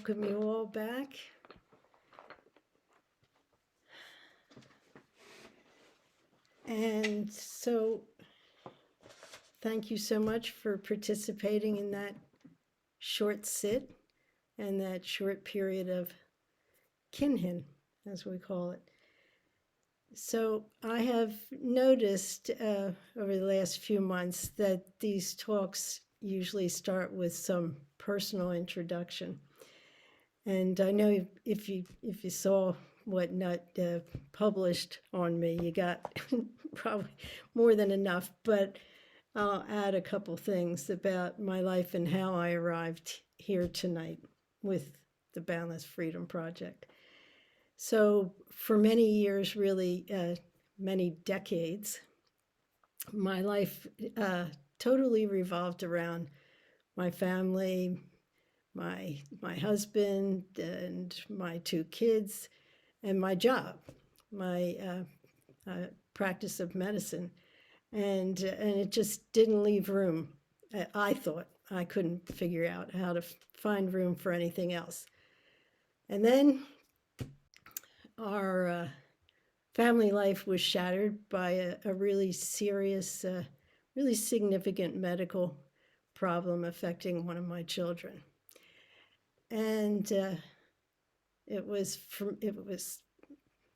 welcome you all back. And so, thank you so much for participating in that short sit and that short period of kinhin, as we call it. So I have noticed over the last few months that these talks usually start with some personal introduction. And I know if you saw what Nut published on me, you got probably more than enough, but I'll add a couple things about my life and how I arrived here tonight with the Boundless Freedom Project. So for many years, really many decades, my life totally revolved around my family, my husband and my 2 kids, and my job, my practice of medicine. And it just didn't leave room. I thought I couldn't figure out how to find room for anything else. And then our family life was shattered by a really serious, really significant medical problem affecting one of my children. And it was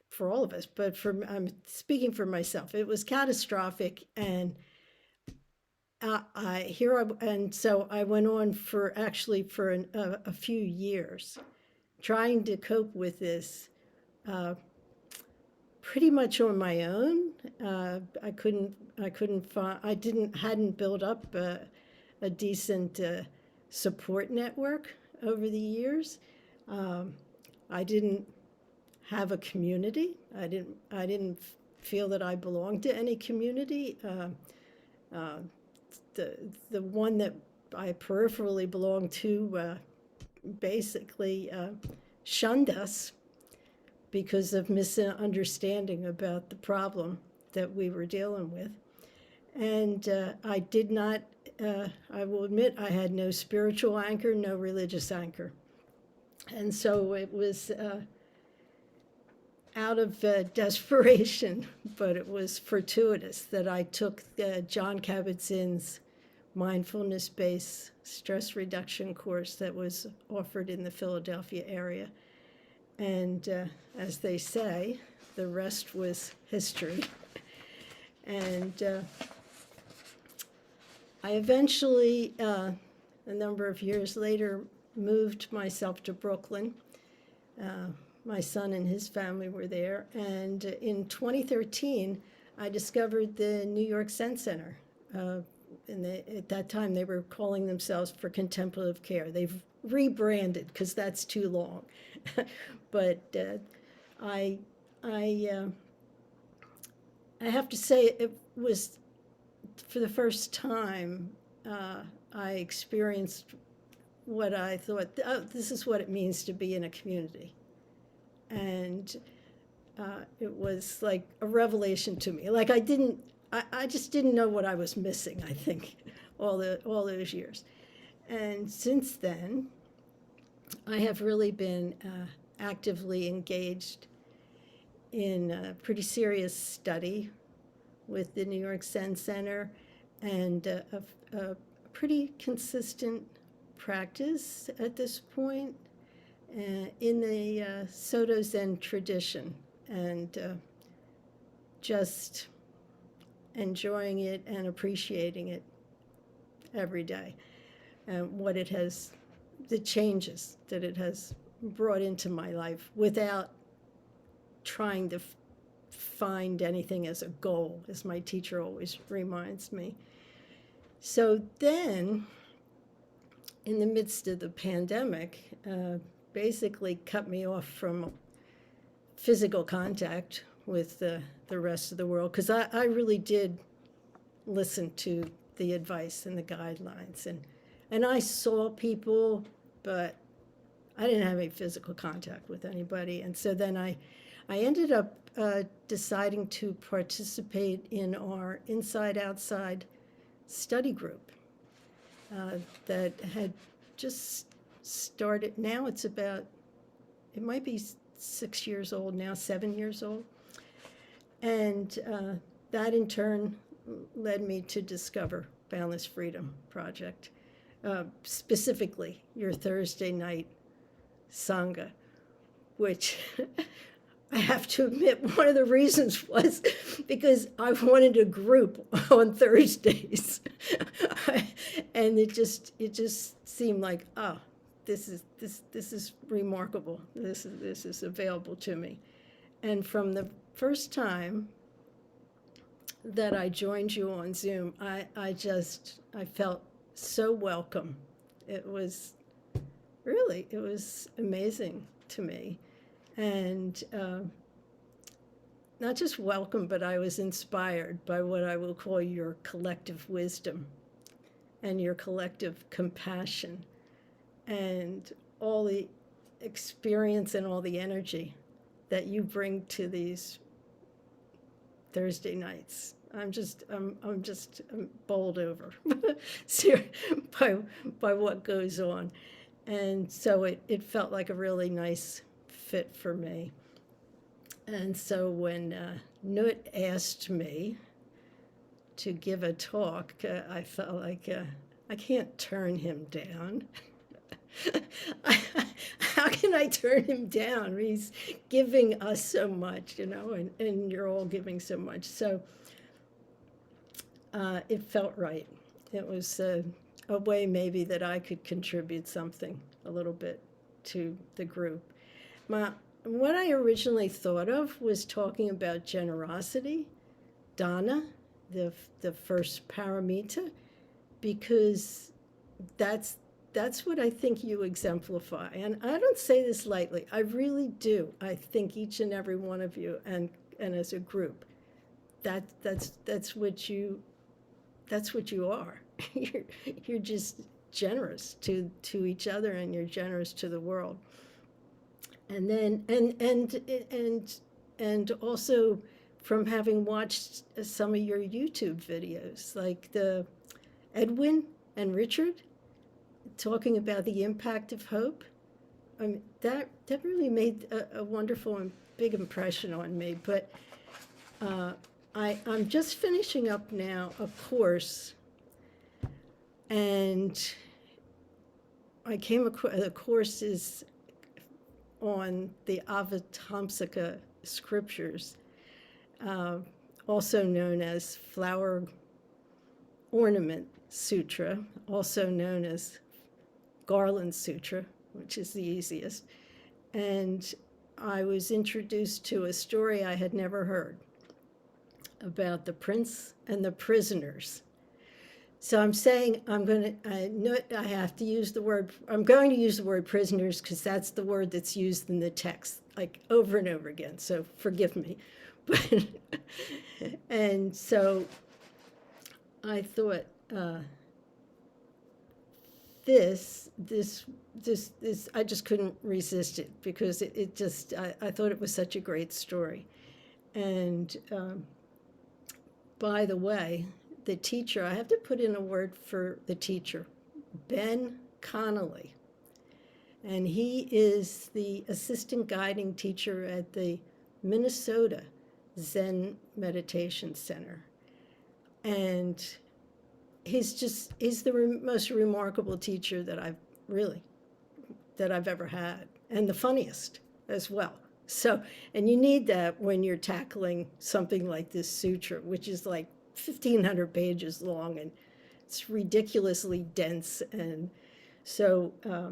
for all of us, but I'm speaking for myself. It was catastrophic, and so I went on for a few years, trying to cope with this, pretty much on my own. Hadn't built up a decent support network over the years. I didn't have a community. I didn't feel that I belonged to any community. The one that I peripherally belonged to basically shunned us because of misunderstanding about the problem that we were dealing with. And I did not, I will admit, I had no spiritual anchor, no religious anchor. And so it was out of desperation, but it was fortuitous that I took John Kabat-Zinn's mindfulness-based stress reduction course that was offered in the Philadelphia area. And as they say, the rest was history. And I eventually, a number of years later, moved myself to Brooklyn. My son and his family were there. And in 2013, I discovered the New York Zen Center. At that time, they were calling themselves for contemplative care. They've rebranded because that's too long. But I have to say it was, for the first time, I experienced what I thought, oh, this is what it means to be in a community. And it was like a revelation to me. Like I just didn't know what I was missing, I think, all those years. And since then, I have really been actively engaged in a pretty serious study with the New York Zen Center and a pretty consistent practice at this point in the Soto Zen tradition, and just enjoying it and appreciating it every day, and what it has, the changes that it has brought into my life without trying to find anything as a goal, as my teacher always reminds me. So then, in the midst of the pandemic, basically cut me off from physical contact with the rest of the world, because I really did listen to the advice and the guidelines, and I saw people, but I didn't have any physical contact with anybody. And so then I ended up deciding to participate in our inside-outside study group that had just started, now it's about, it might be 6 years old now, 7 years old. And that in turn led me to discover Boundless Freedom Project, specifically your Thursday night Sangha, which I have to admit, one of the reasons was because I wanted a group on Thursdays. And it just seemed like, oh, this is remarkable. This is available to me. And from the first time that I joined you on Zoom, I felt so welcome. It was amazing to me. And not just welcome, but I was inspired by what I will call your collective wisdom and your collective compassion and all the experience and all the energy that you bring to these Thursday nights. I'm bowled over by what goes on. And so it felt like a really nice fit for me. And so when Nut asked me to give a talk, I felt like I can't turn him down. How can I turn him down? He's giving us so much, and you're all giving so much. So it felt right. It was a way maybe that I could contribute something a little bit to the group. What I originally thought of was talking about generosity, dana, the first paramita, because that's what I think you exemplify. And I don't say this lightly. I really do. I think each and every one of you, and as a group, that's what you are. You're just generous to each other, and you're generous to the world. And then and also from having watched some of your YouTube videos, like the Edwin and Richard talking about the impact of hope. I mean, that really made a wonderful and big impression on me. But I'm just finishing up now a course, and I came across, the course is on the Avatamsaka scriptures, also known as Flower Ornament Sutra, also known as Garland Sutra, which is the easiest. And I was introduced to a story I had never heard about the prince and the prisoners. So I'm saying I'm going to use the word prisoners because that's the word that's used in the text, like over and over again. So forgive me. But and so I thought this I just couldn't resist it because I thought it was such a great story. And by the way, the teacher, I have to put in a word for the teacher, Ben Connolly. And he is the assistant guiding teacher at the Minnesota Zen Meditation Center. And he's the most remarkable teacher that I've ever had, and the funniest as well. So, and you need that when you're tackling something like this sutra, which is like 1,500 pages long, and it's ridiculously dense. And so I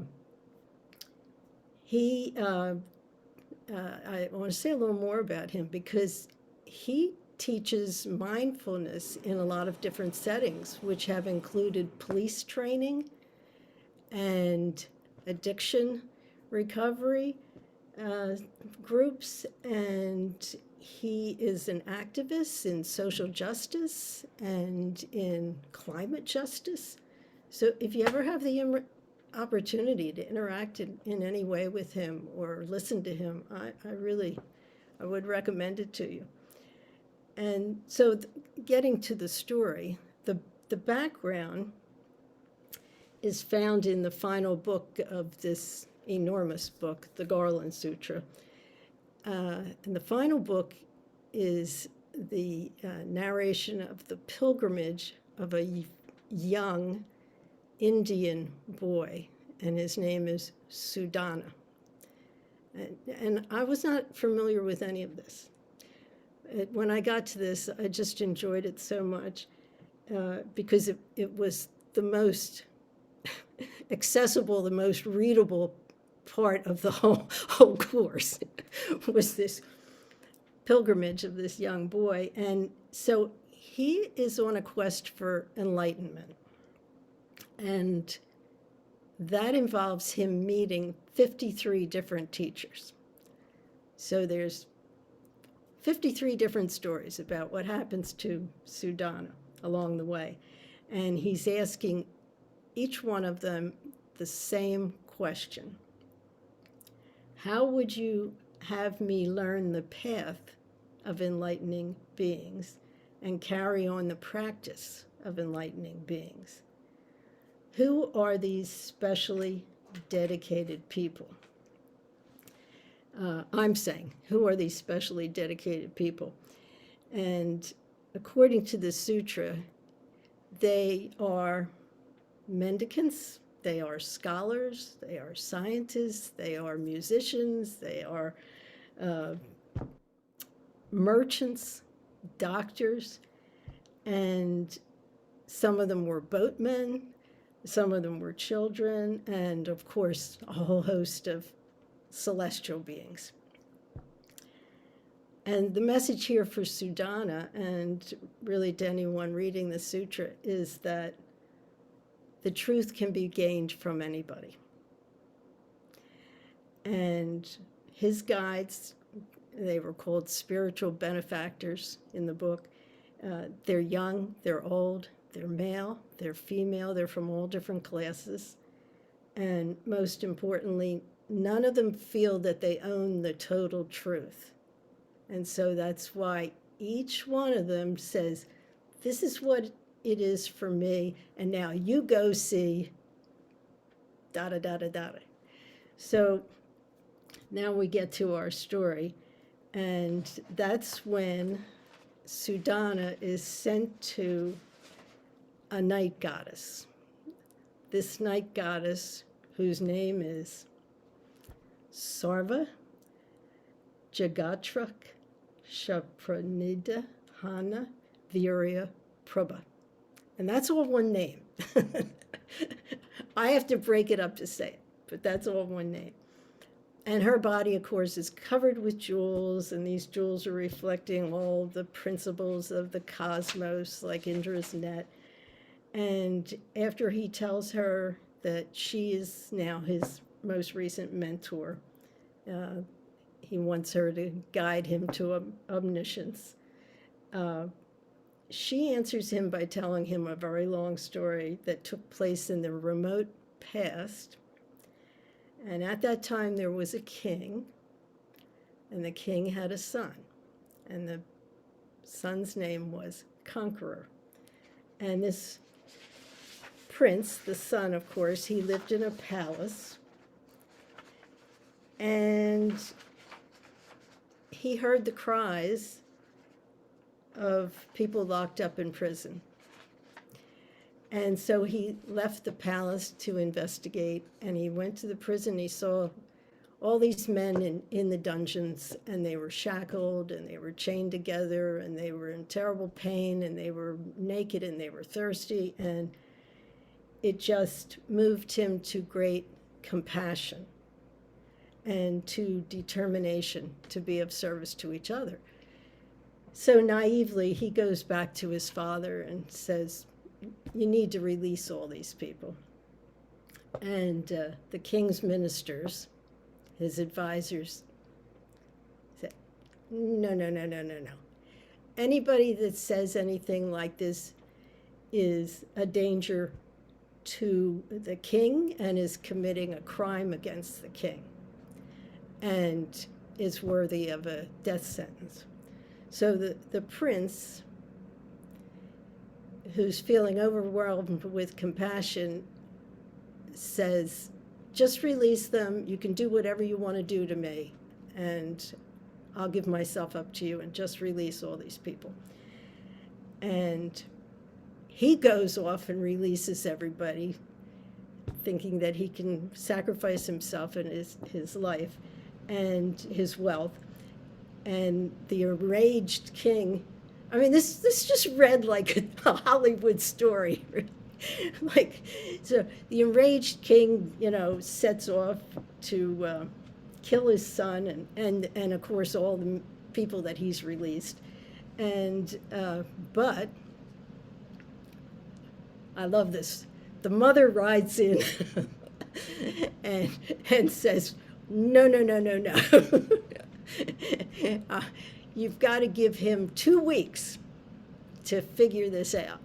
want to say a little more about him because he teaches mindfulness in a lot of different settings, which have included police training and addiction recovery groups, and he is an activist in social justice and in climate justice. So if you ever have the opportunity to interact in any way with him or listen to him, I would recommend it to you. And so getting to the story, the background is found in the final book of this enormous book, the Garland Sutra. And the final book is the narration of the pilgrimage of a young Indian boy, and his name is Sudhana. And I was not familiar with any of this. When I got to this, I just enjoyed it so much because it was the most accessible, the most readable part of the whole course was this pilgrimage of this young boy. And so he is on a quest for enlightenment. And that involves him meeting 53 different teachers. So there's 53 different stories about what happens to Sudhana along the way. And he's asking each one of them the same question. How would you have me learn the path of enlightening beings and carry on the practice of enlightening beings? Who are these specially dedicated people? I'm saying, who are these specially dedicated people? And according to the sutra, they are mendicants, they are scholars, they are scientists, they are musicians, they are merchants, doctors, and some of them were boatmen, some of them were children, and of course, a whole host of celestial beings. And the message here for Sudhana, and really to anyone reading the sutra, is that the truth can be gained from anybody. And his guides, they were called spiritual benefactors in the book. They're young, they're old, they're male, they're female, they're from all different classes. And most importantly, none of them feel that they own the total truth. And so that's why each one of them says, this is what it is for me, and now you go see da-da-da-da-da. So now we get to our story, and that's when Sudhana is sent to a night goddess. This night goddess, whose name is Sarva Jagatrak Shapranida Hana Virya Prabha. And that's all one name. I have to break it up to say it, but that's all one name. And her body, of course, is covered with jewels, and these jewels are reflecting all the principles of the cosmos, like Indra's net. And after he tells her that she is now his most recent mentor, he wants her to guide him to omniscience. She answers him by telling him a very long story that took place in the remote past. And at that time, there was a king, and the king had a son. And the son's name was Conqueror. And this prince, the son, of course, he lived in a palace. And he heard the cries of people locked up in prison. And so he left the palace to investigate, and he went to the prison. He saw all these men in the dungeons, and they were shackled, and they were chained together, and they were in terrible pain, and they were naked, and they were thirsty, and it just moved him to great compassion and to determination to be of service to each other. So naively, he goes back to his father and says, you need to release all these people. And the king's ministers, his advisors, said, no. Anybody that says anything like this is a danger to the king and is committing a crime against the king and is worthy of a death sentence. So the prince, who's feeling overwhelmed with compassion, says, just release them. You can do whatever you want to do to me, and I'll give myself up to you, and just release all these people. And he goes off and releases everybody, thinking that he can sacrifice himself and his life and his wealth. And the enraged king, I mean, this just read like a Hollywood story. Like, so the enraged king, sets off to kill his son and of course all the people that he's released. And but I love this. The mother rides in and says, no, no, no, no, no. You've got to give him 2 weeks to figure this out,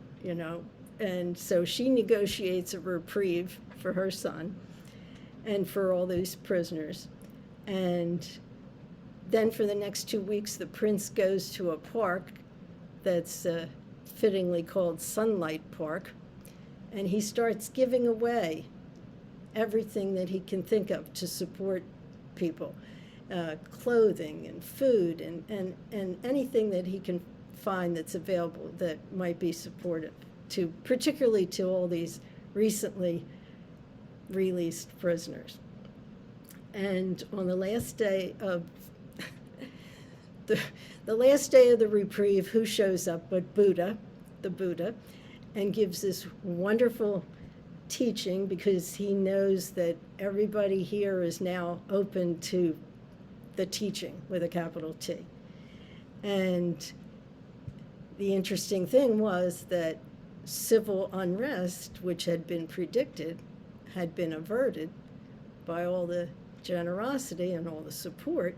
And so she negotiates a reprieve for her son and for all these prisoners. And then for the next 2 weeks, the prince goes to a park that's fittingly called Sunlight Park, and he starts giving away everything that he can think of to support people. Clothing and food and anything that he can find that's available that might be supportive to, particularly to all these recently released prisoners. And on the last day of the last day of the reprieve, who shows up but the Buddha, and gives this wonderful teaching, because he knows that everybody here is now open to the teaching with a capital T. And the interesting thing was that civil unrest, which had been predicted, had been averted by all the generosity and all the support.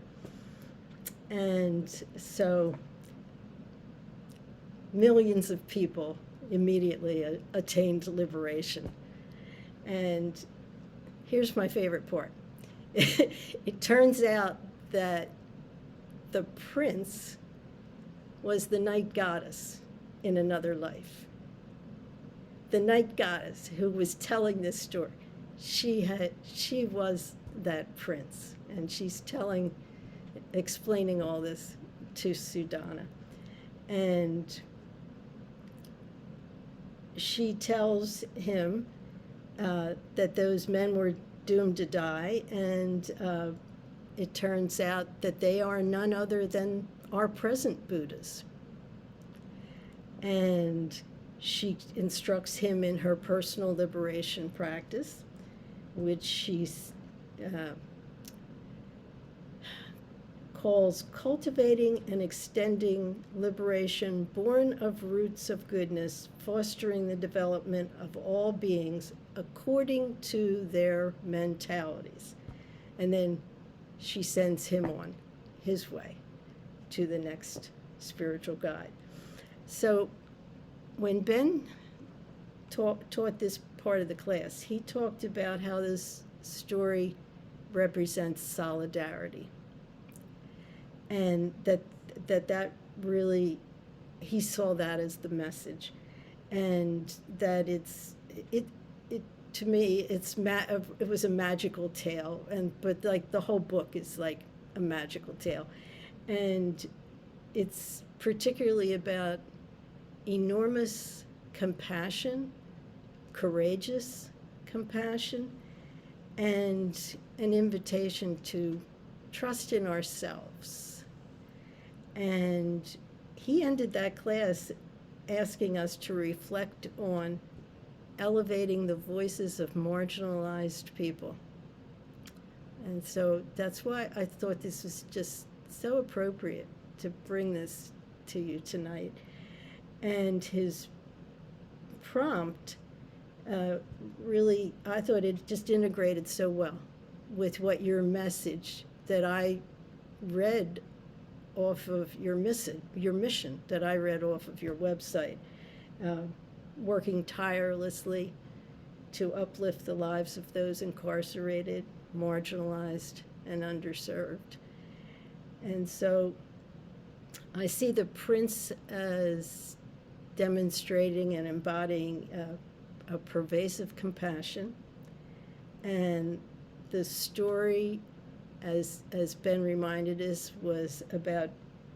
And so millions of people immediately attained liberation. And here's my favorite part. It turns out that the prince was the night goddess in another life. The night goddess who was telling this story, she was that prince, and she's explaining all this to Sudhana. And she tells him that those men were doomed to die, and it turns out that they are none other than our present Buddhas. And she instructs him in her personal liberation practice, which she calls cultivating and extending liberation born of roots of goodness, fostering the development of all beings according to their mentalities. And then she sends him on his way to the next spiritual guide. So when Ben taught this part of the class, he talked about how this story represents solidarity, and that really, he saw that as the message, and that it to me, it was a magical tale, but like the whole book is like a magical tale, and it's particularly about enormous compassion, courageous compassion, and an invitation to trust in ourselves. And he ended that class asking us to reflect on elevating the voices of marginalized people. And so that's why I thought this was just so appropriate to bring this to you tonight. And his prompt really, I thought it just integrated so well with what your message that I read off of your mission that I read off of your website, working tirelessly to uplift the lives of those incarcerated, marginalized, and underserved. And so I see the Prince as demonstrating and embodying a pervasive compassion And the story, as Ben reminded us, was about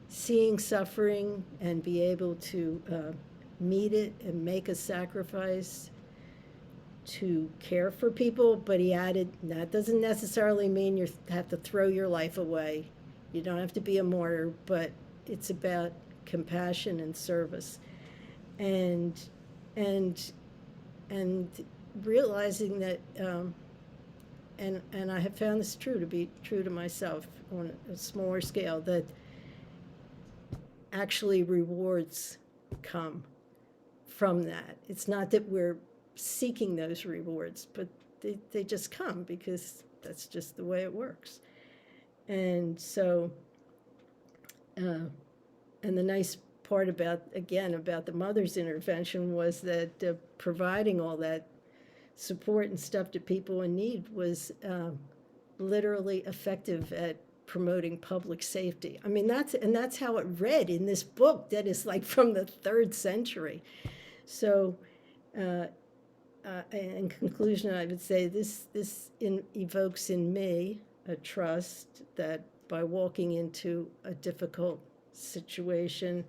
seeing suffering and be able to meet it and make a sacrifice to care for people. But he added, that doesn't necessarily mean you have to throw your life away. You don't have to be a martyr, but it's about compassion and service. And and and realizing that and I have found this true to be true to myself on a smaller scale, that actually rewards come from that. It's not that we're seeking those rewards, but they just come because that's just the way it works. And so, and the nice part about, again, about the mother's intervention was that providing all that support and stuff to people in need was literally effective at promoting public safety. I mean, that's how it read in this book that is like from the 3rd century. So, in conclusion, I would say this evokes in me a trust that by walking into a difficult situation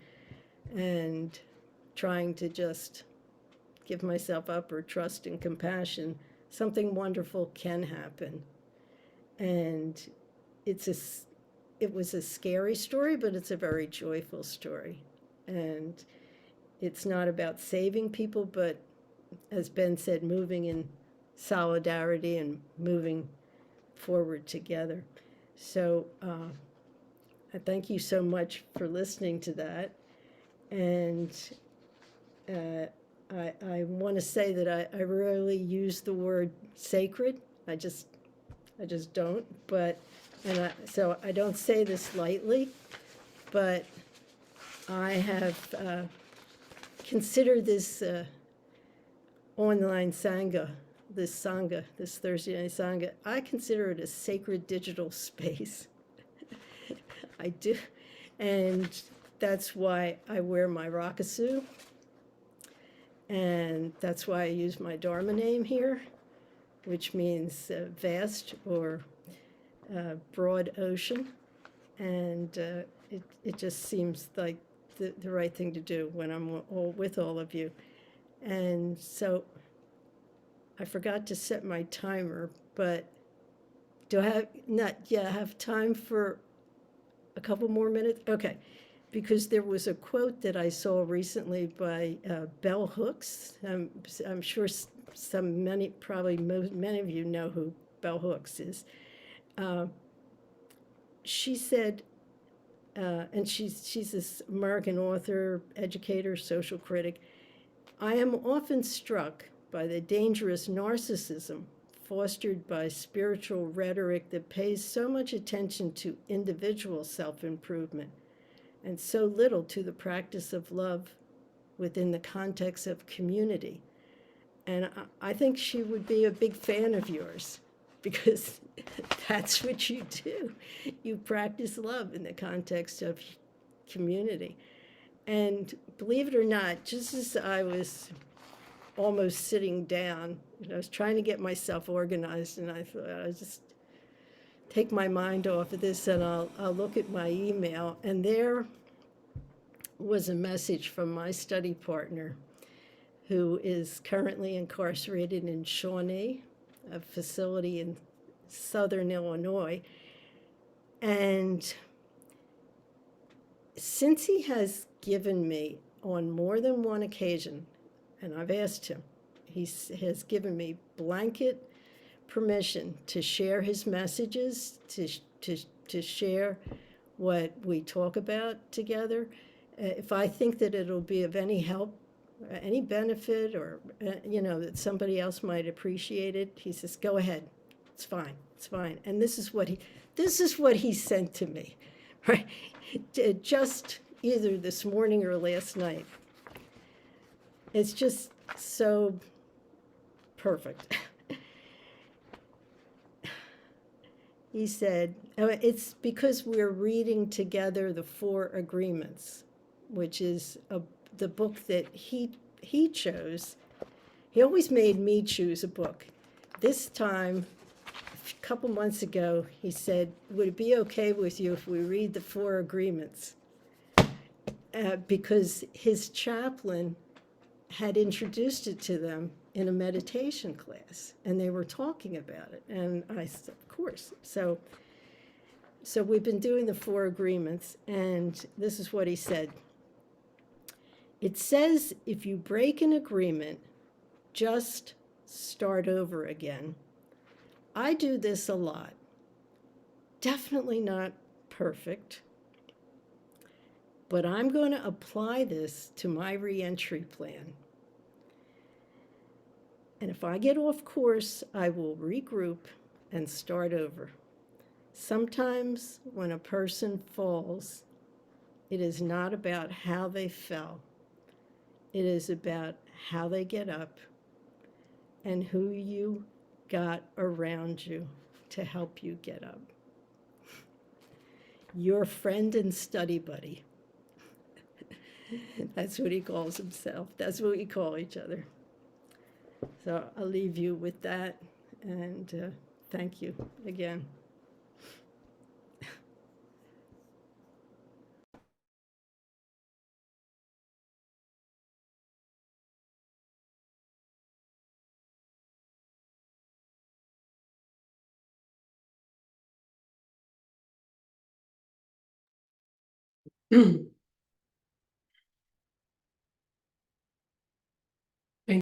and trying to just give myself up or trust and compassion, something wonderful can happen. And it was a scary story, but it's a very joyful story. And it's not about saving people, but as Ben said, moving in solidarity and moving forward together. So I thank you so much for listening to that. And I want to say that I rarely use the word sacred. I just don't. But so I don't say this lightly, but I have considered this online Sangha, this Thursday night Sangha, I consider it a sacred digital space. I do. And that's why I wear my rakusu. And that's why I use my Dharma name here, which means vast or broad ocean. And it just seems like the right thing to do when I'm with all of you. And so I forgot to set my timer, but do I have time for a couple more minutes? Okay, because there was a quote that I saw recently by Bell Hooks. I'm sure many of you know who Bell Hooks is. She said, and she's this American author, educator, social critic, I am often struck by the dangerous narcissism fostered by spiritual rhetoric that pays so much attention to individual self-improvement and so little to the practice of love within the context of community. And I think she would be a big fan of yours, because that's what you do. You practice love in the context of community. And believe it or not, just as I was almost sitting down, I was trying to get myself organized, and I thought I'll just take my mind off of this and I'll look at my email. And there was a message from my study partner, who is currently incarcerated in Shawnee, a facility in southern Illinois. And since he has given me on more than one occasion, and I've asked him, he has given me blanket permission to share his messages, to share what we talk about together. If I think that it'll be of any help, any benefit, or that somebody else might appreciate it, he says, go ahead, it's fine, it's fine. And this is what he sent to me, right? Just either this morning or last night. It's just so perfect. He said, it's because we're reading together the 4 Agreements, which is the book that he chose. He always made me choose a book. this time, a couple months ago, he said, would it be okay with you if we read the Four Agreements? Because his chaplain had introduced it to them in a meditation class, and they were talking about it. And I said, of course. So we've been doing the Four Agreements, and this is what he said. It says if you break an agreement, just start over again. I do this a lot. Definitely not perfect, but I'm going to apply this to my reentry plan. And if I get off course, I will regroup and start over. Sometimes when a person falls, it is not about how they fell. It is about how they get up and who you got around you to help you get up. Your friend and study buddy. That's what he calls himself. That's what we call each other. So I'll leave you with that, and thank you again.